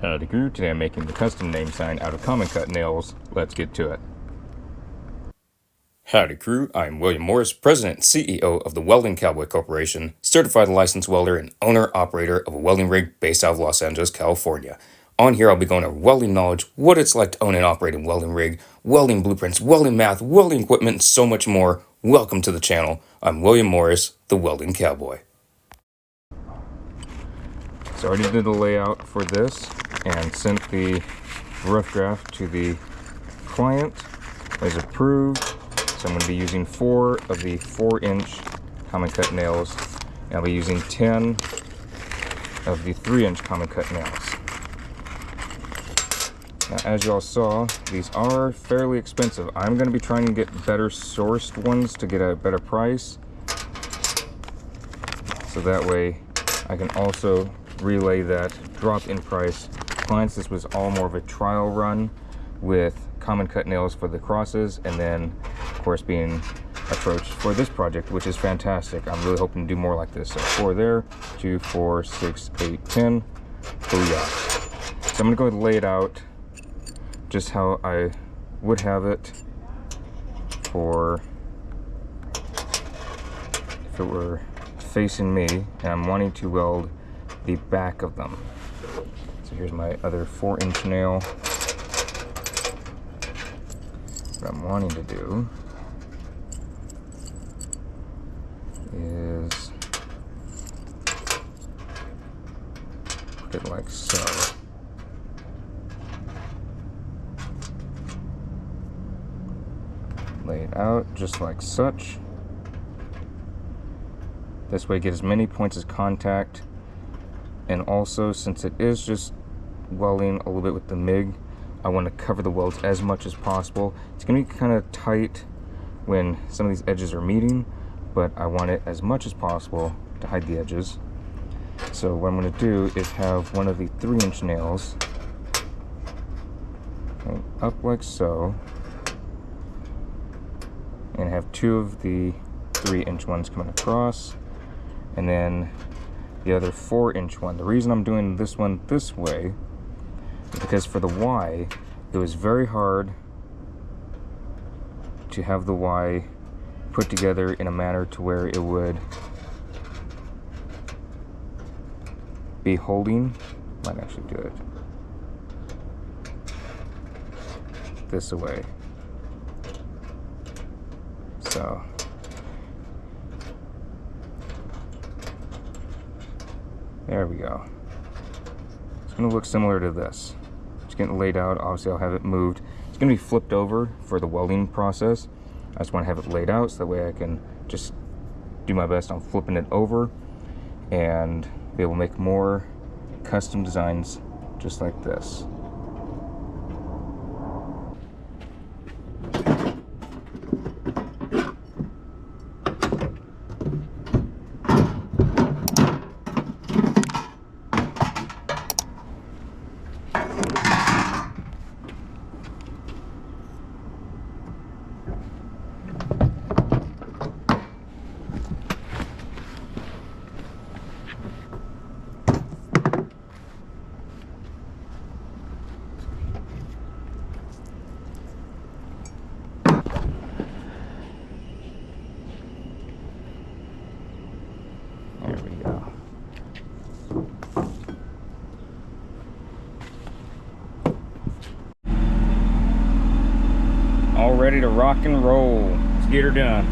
Howdy crew, today I'm making the custom name sign out of common cut nails. Let's get to it. Howdy crew, I'm William Morris, President and CEO of the Welding Cowboy Corporation, certified licensed welder and owner-operator of a welding rig based out of Los Angeles, California. On here I'll be going over welding knowledge, what it's like to own and operate a welding rig, welding blueprints, welding math, welding equipment, and so much more. Welcome to the channel. I'm William Morris, the Welding Cowboy. So I already did the layout for this and sent the rough draft to the client. It was approved. So I'm going to be using 4 of the 4-inch common cut nails. And I'll be using 10 of the 3-inch common cut nails. Now, as you all saw, these are fairly expensive. I'm going to be trying to get better sourced ones to get a better price. So that way I can also relay that drop in price clients. This was all more of a trial run with common cut nails for the crosses, and then of course being approached for this project, which is fantastic. I'm really hoping to do more like this. So 4 there, 2, 4, 6, 8, 10. Booyah. So I'm gonna go ahead and lay it out just how I would have it for if it were facing me and I'm wanting to weld the back of them. So here's my other 4-inch nail. What I'm wanting to do is put it like so. Lay it out just like such. This way get as many points of contact. And also, since it is just welding a little bit with the MIG, I want to cover the welds as much as possible. It's going to be kind of tight when some of these edges are meeting, but I want it as much as possible to hide the edges. So what I'm going to do is have one of the 3-inch nails going up like so, and have 2 of the 3-inch ones coming across, and then the other 4-inch one. The reason I'm doing this one this way is because for the Y, it was very hard to have the Y put together in a manner to where it would be holding. Might actually do it this way. So there we go. It's going to look similar to this. It's getting laid out. Obviously, I'll have it moved. It's going to be flipped over for the welding process. I just want to have it laid out so that way I can just do my best on flipping it over and be able to make more custom designs just like this. There we go. All ready to rock and roll. Let's get her done.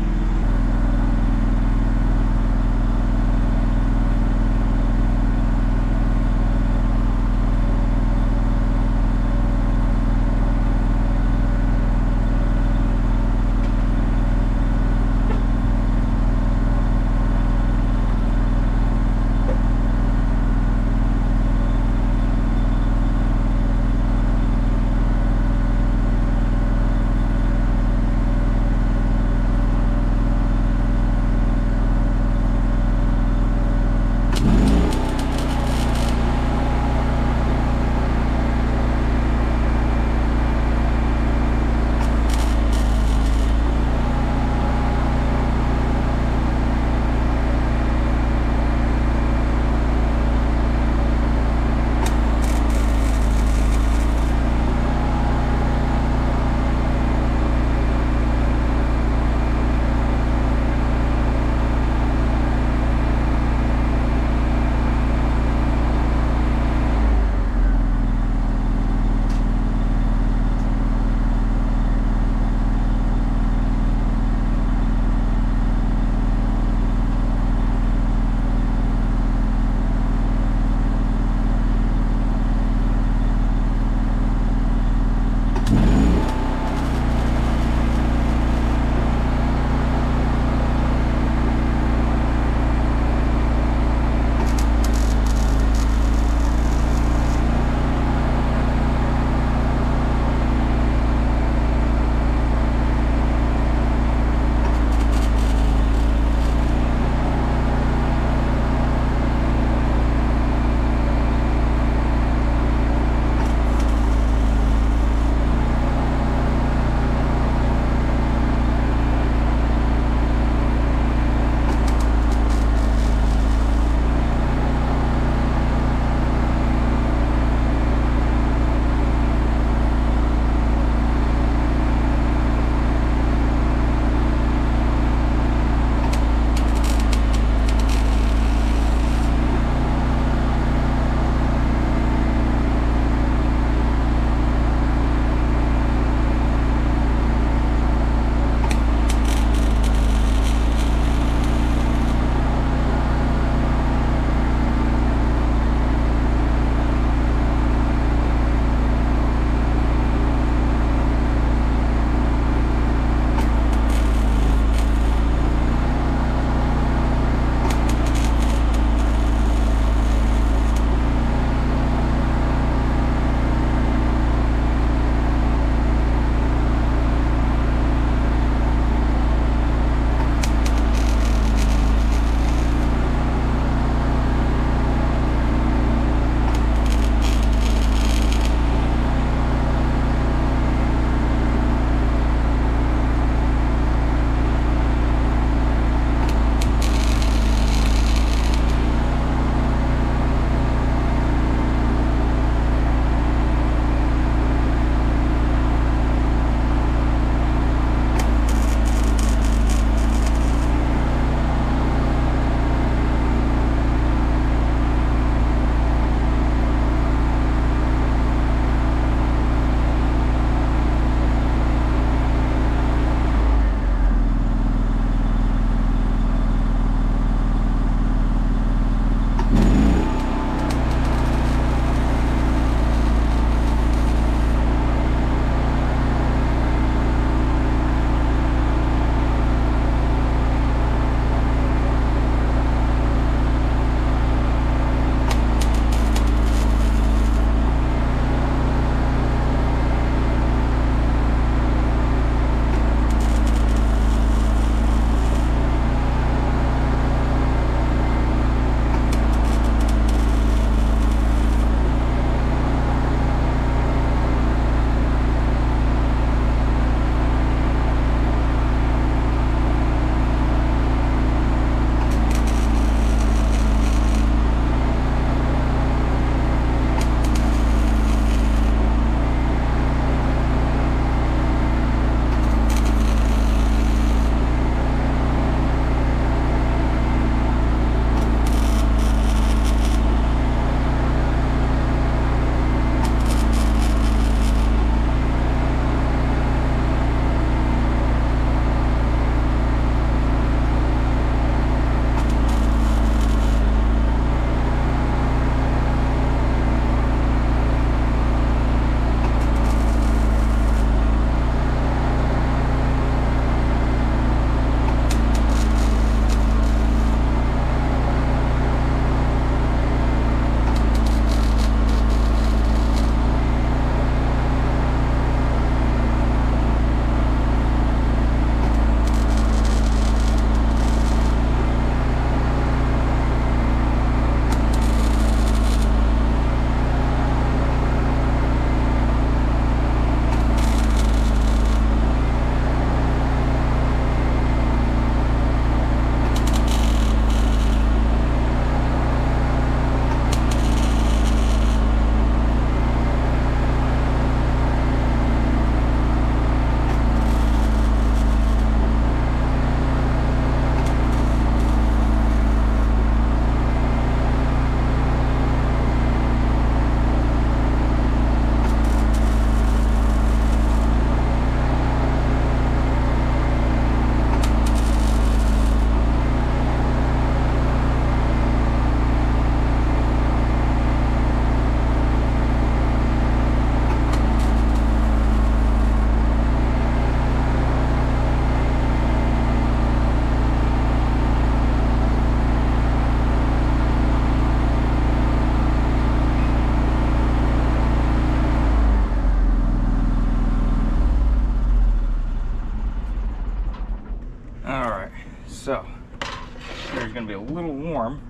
gonna be a little warm.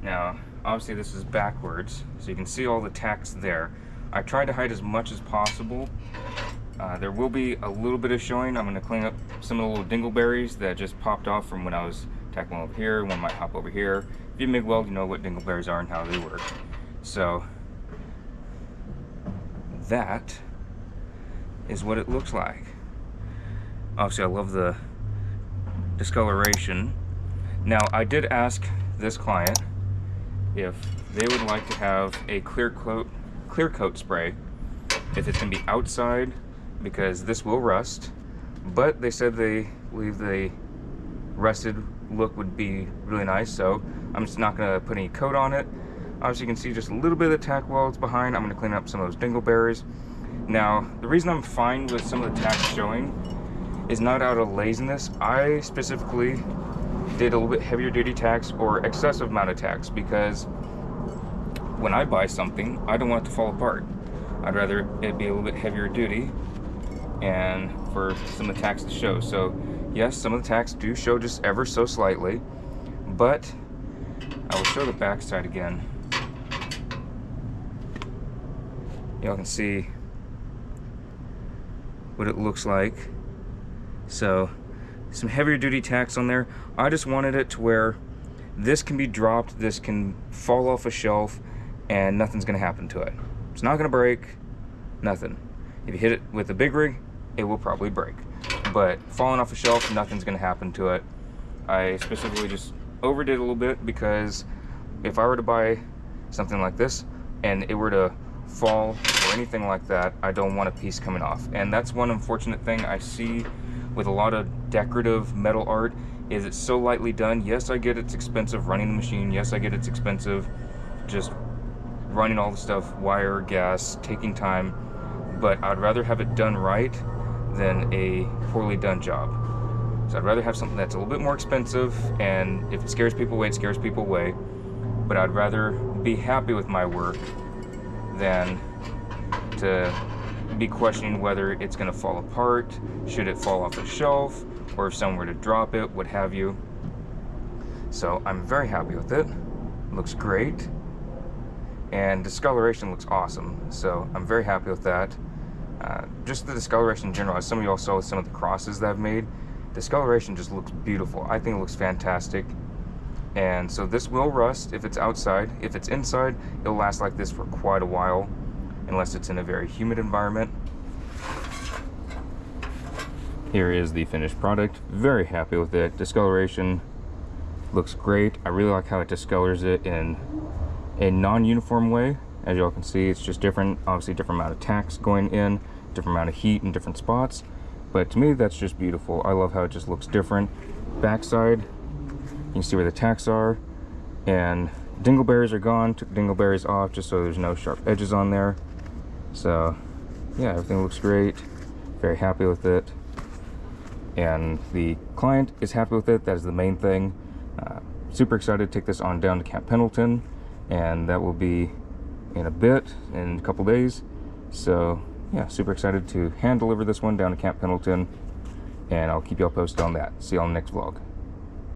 Now, obviously this is backwards, so you can see all the tacks there. I tried to hide as much as possible. There will be a little bit of showing. I'm gonna clean up some of the little dingleberries that just popped off from when I was tackling over here. One might hop over here. If you MIG weld, you know what dingleberries are and how they work. So, that is what it looks like. Obviously, I love the discoloration. Now, I did ask this client if they would like to have a clear coat spray if it's going to be outside, because this will rust, but they said they believe the rusted look would be really nice, so I'm just not going to put any coat on it. Obviously, you can see just a little bit of the tack welds behind. I'm going to clean up some of those dingleberries. Now, the reason I'm fine with some of the tacks showing is not out of laziness. I specifically did a little bit heavier duty tacks or excessive amount of tacks, because when I buy something, I don't want it to fall apart. I'd rather it be a little bit heavier duty and for some of the tacks to show. So yes, some of the tacks do show just ever so slightly, but I will show the back side again. Y'all can see what it looks like. So some heavier duty tacks on there. I just wanted it to where this can be dropped, this can fall off a shelf, and nothing's gonna happen to it. It's not gonna break, nothing. If you hit it with a big rig, it will probably break. But falling off a shelf, nothing's gonna happen to it. I specifically just overdid a little bit, because if I were to buy something like this and it were to fall or anything like that, I don't want a piece coming off. And that's one unfortunate thing I see with a lot of decorative metal art, is it's so lightly done. Yes, I get it's expensive running the machine. Yes, I get it's expensive just running all the stuff, wire, gas, taking time, but I'd rather have it done right than a poorly done job. So I'd rather have something that's a little bit more expensive, and if it scares people away, it scares people away, but I'd rather be happy with my work than to be questioning whether it's going to fall apart, should it fall off the shelf, or if someone were to drop it, what have you. So I'm very happy with it. It looks great, and discoloration looks awesome, so I'm very happy with that. Just the discoloration in general, as some of y'all saw with some of the crosses that I've made, discoloration just looks beautiful. I think it looks fantastic. And so this will rust if it's outside. If it's inside, it'll last like this for quite a while, unless it's in a very humid environment. Here is the finished product. Very happy with it. Discoloration looks great. I really like how it discolors it in a non-uniform way. As y'all can see, it's just different, obviously different amount of tacks going in, different amount of heat in different spots. But to me, that's just beautiful. I love how it just looks different. Backside, you can see where the tacks are, and dingleberries are gone. Took dingleberries off just so there's no sharp edges on there. So yeah, everything looks great. Very happy with it, and the client is happy with it. That is the main thing. Super excited to take this on down to Camp Pendleton, and that will be in a bit, in a couple days. So yeah, super excited to hand deliver this one down to Camp Pendleton, and I'll keep y'all posted on that. See y'all in the next vlog.